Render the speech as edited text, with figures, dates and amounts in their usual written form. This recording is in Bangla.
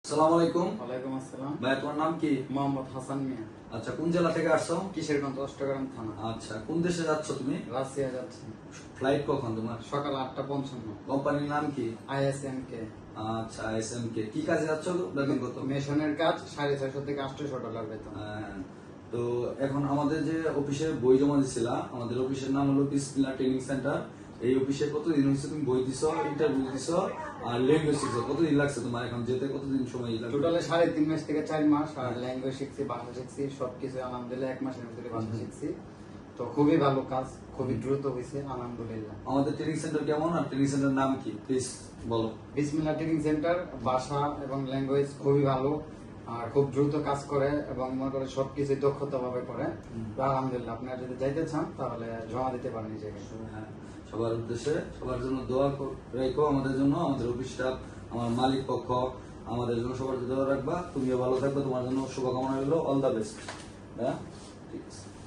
আসসালামু আলাইকুম। ওয়ালাইকুম আসসালাম। ভাই তোমার নাম কি? মোহাম্মদ হাসান মিয়া। আচ্ছা, কোন জেলা থেকে আসছো? কিশোরগঞ্জ অষ্টগ্রাম থানা। আচ্ছা, কোন দেশে যাচ্ছ তুমি? রাশিয়া যাচ্ছি। ফ্লাইট কখন তোমার? সকাল 8:55। কোম্পানির নাম কি? ISMK। আচ্ছা, ISMK। কি কাজে যাচ্ছ? বেতন কত? মেশনের কাজ 650 থেকে 800 ডলার বেতন। তো এখন আমাদের যে অফিসে বই জমা দিছিলা, আমাদের অফিসের নাম হলো বিসমিল্লাহ ট্রেনিং সেন্টার। এই অফিসে কতদিন হয়েছে তুমি বই দিছো, ইন্টারভিউ দিছো আর ল্যাঙ্গুয়েজ শিখছো? কতদিন লাগছে তোমার এখন যেতে? কতদিন সময় লাগছে? টোটালে 3.5 মাস থেকে 4 মাস। আর ল্যাঙ্গুয়েজ শিখছি, বাংলা শিখছি, সবকিছু আলহামদুলিল্লাহ 1 মাসের ভিতরে ভাষা শিখছি। তো খুবই ভালো কাজ, খুবই দ্রুত হয়েছে আলহামদুলিল্লাহ। আমাদের ট্রেনিং সেন্টার কেমন আর ট্রেনিং সেন্টার নাম কি প্লিজ বলো। বিসমিল্লাহ ট্রেনিং সেন্টার ভাষা এবং ল্যাঙ্গুয়েজ খুবই ভালো আর খুব দ্রুত কাজ করে এবং মনে করে সবকিছু দক্ষতা ভাবে করে। তো আলহামদুলিল্লাহ, আপনারা যদি যাইতে চান তাহলে জমা দিতে পারেন নিজেকে। হ্যাঁ, সবার উদ্দেশ্যে সবার জন্য দোয়া রাখো, আমাদের জন্য, আমাদের অফিস স্টাফ, আমার মালিক পক্ষ, আমাদের জন্য সবার দোয়া রাখবা। তুমিও ভালো থাকবে, তোমার জন্য শুভকামনা রইলো। All the best. হ্যাঁ, ঠিক আছে।